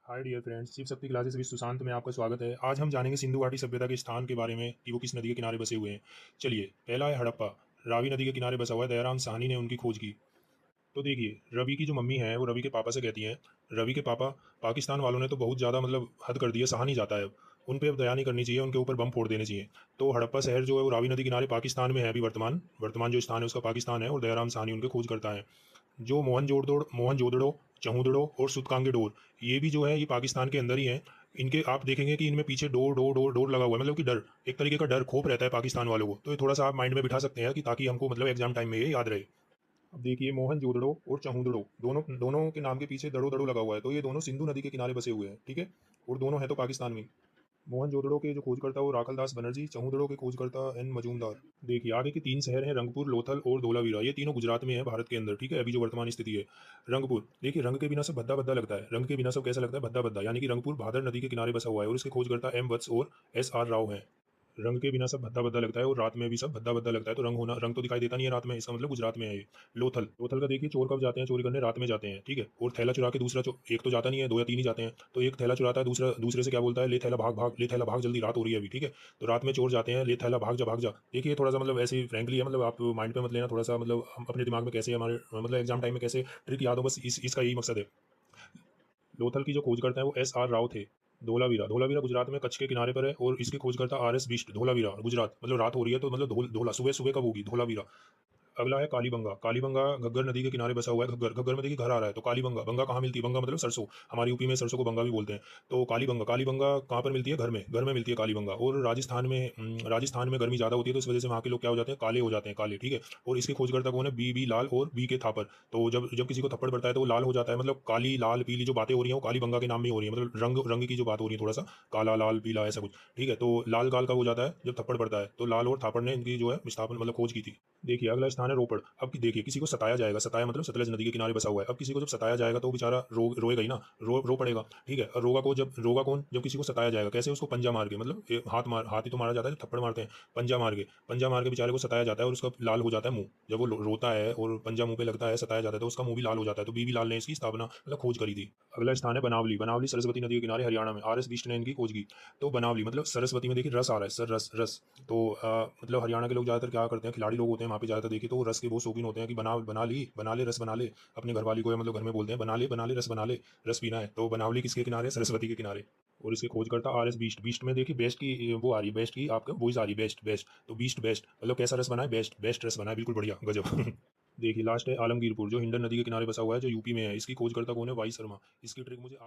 Hi dear friends, Shiv Shakti classes विश्व सुशांत में आपका स्वागत है। आज हम जानेंगे सिंधु घाटी सभ्यता के स्थान के बारे में कि वो किस नदी के किनारे बसे हुए हैं। चलिए, पहला है हड़प्पा। रावी नदी के किनारे बसा हुआ है। दयाराम साहनी ने उनकी खोज की। तो देखिए, रवि की जो मम्मी है वो रवि के पापा से कहती हैं, रवि के पापा, पाकिस्तान वालों ने तो बहुत ज़्यादा हद कर दी है, सहा नहीं जाता है अब। उन पे अब दया नहीं करनी चाहिए, उनके ऊपर बम फोड़ देने चाहिए। तो हड़प्पा शहर जो है वो रावी नदी किनारे पाकिस्तान में है अभी। वर्तमान वर्तमान जो स्थान है उसका पाकिस्तान है, और दयाराम साहनी उनके खोज करता है। जो मोहनजोदड़ो, चहुदड़ो और सुतकांगेडोर, ये भी जो है ये पाकिस्तान के अंदर ही है। इनके आप देखेंगे कि इनमें पीछे डोर डोर डोर डोर लगा हुआ है, मतलब कि डर, एक तरीके का डर खोप रहता है पाकिस्तान वालों को। तो ये थोड़ा सा आप माइंड में बिठा सकते हैं कि ताकि हमको एग्जाम टाइम में ये याद रहे। अब देखिए, मोहनजोदड़ो और चहुदड़ो, दोनों दोनों के नाम के पीछे दड़ो दड़ो लगा हुआ है, तो ये दोनों सिंधु नदी के किनारे बसे हुए हैं, ठीक है। और दोनों है तो पाकिस्तान में। मोहनजोदड़ो के जो खोजकर्ता वो राखल दास बनर्जी, चहुदड़ो के खोजकर्ता एन मजूमदार। देखिए, आगे के तीन शहर हैं रंगपुर, लोथल और धोलावीरा। ये तीनों गुजरात में है, भारत के अंदर, ठीक है। अभी जो वर्तमान स्थिति है, रंगपुर, देखिए रंग के बिना सब भद्दा भद्दा लगता है। रंग के बिना सब कैसा लगता है? भद्दा भद्दा। यानी कि रंगपुर भादर नदी के किनारे बसा हुआ है, और इसके खोजकर्ता एम वत्स और एस आर राव हैं। रंग के बिना सब भद्दा भद्दा लगता है, और रात में भी सब भद्दा भद्दा लगता है। तो रंग तो दिखाई देता नहीं है रात में, इसका मतलब गुजरात में है ये। लोथल का देखिए, चोर कब जाते हैं चोरी करने? रात में जाते हैं, ठीक है। और थैला चुरा के दूसरा एक तो जाता नहीं है, दो या तीन ही जाते हैं। तो एक थैला चुराता है, दूसरा दूसरे से क्या बोलता है? ले थैला भाग भाग, ले थैला भाग, जल्दी रात हो रही है अभी, ठीक है। तो रात में चोर जाते हैं, ले थैला भाग जा भाग जा। देखिए, थोड़ा सा ऐसे फ्रेंकली है, आप माइंड पे मत लेना, थोड़ा सा हम अपने दिमाग में कैसे हमारे एग्जाम टाइम में कैसे ट्रिक याद हो, बस इसका यही मकसद है। लोथल की जो खोजकर्ता है वो एस आर राव थे। धोलावीरा, धोलावीरा गुजरात में कच्छ के किनारे पर है, और इसके खोजकर्ता आर एस बिष्ट। धोलावीरा गुजरात, रात हो रही है तो धोला सुबह सुबह कब होगी? धोलावीरा। अगला है कालीबंगा। कालीबंगा घग्गर नदी के किनारे बसा हुआ है। घग्गर, घग्गर में देखिए घर आ रहा है, तो कालीबंगा, बंगा कहाँ मिलती है? बंगा मतलब सरसों। हमारे यूपी में सरसों को बंगा भी बोलते हैं। तो कालीबंगा, कालीबंगा कहाँ पर मिलती है? घर में मिलती है कालीबंगा। और राजस्थान में गर्मी ज़्यादा होती है, तो इस वजह से वहाँ के लोग क्या हो जाते हैं? काले हो जाते हैं, काले, ठीक है। और इसके खोजकर्ता कौन है? बी लाल और बी के थापर। तो जब जब किसी को थप्पड़ पड़ता है तो वो लाल हो जाता है, काली लाल पीली जो बातें हो रही हैं वो कालीबंगा के नाम में ही हो रही है, रंग रंग की जो बात हो रही है, थोड़ा सा काला लाल पीला ऐसा कुछ, ठीक है। तो लाल काल का हो जाता है जब थप्पड़ पड़ता है। तो लाल और थापड़ ने इनकी जो है विस्थापन खोज की थी। देखिए, अगला स्थान है रोपड़। अब देखिए, किसी को सताया जाएगा, सताया मतलब सतलज नदी के किनारे बसा हुआ है। अब किसी को जब सताया जाएगा तो वो बेचारा रोएगा ही ना, रो पड़ेगा, ठीक है। और रोगा कौन? जब किसी को सताया जाएगा, कैसे? उसको पंजा मार के, हाथ ही तो मारा जाता है, थप्पड़ मारते हैं। पंजा मार के बेचारे को सताया जाता है, और उसका लाल हो जाता है मुंह। जब वो रोता है और पंजा मुंह पे लगता है, सताया जाता है, तो उसका मुंह भी लाल हो जाता है। तो बीबी लाल ने इसकी स्थापना खोज करी थी। अगला स्थान है बनावली। बनावली सरस्वती नदी के किनारे हरियाणा में, आर एस बिष्ट ने इनकी खोज की। तो बनावली सरस्वती में देखिए रस आ रहा है, सर रस रस। तो हरियाणा के लोग ज़्यादातर क्या करते हैं? खिलाड़ी लोग होते हैं वहाँ पे ज़्यादातर, देखिए तो रस के बहुत शौकीन होते हैं कि बना ले रस बना ले। अपने घरवाली को घर में बोलते हैं, बना ले रस बना ले, रस पीना है। तो बनावली किसके किनारे? सरस्वती के किनारे। और इसके खोजकर्ता आर एस बीस्ट। बीस्ट में देखिए बेस्ट की वो आ रही है, बेस्ट की आपका वॉइस आ रही है, बेस्ट बेस्ट। तो बीस्ट बेस्ट कैसा रस बनाए? बेस्ट बेस्ट रस बनाए, बिल्कुल बढ़िया, गजब। देखिए, लास्ट है आलमगीरपुर, जो हिंडन नदी के किनारे बसा हुआ है, जो यूपी में है। इसकी खोजकर्ता कौन है? वाई शर्मा। इसकी ट्रिक मुझे आप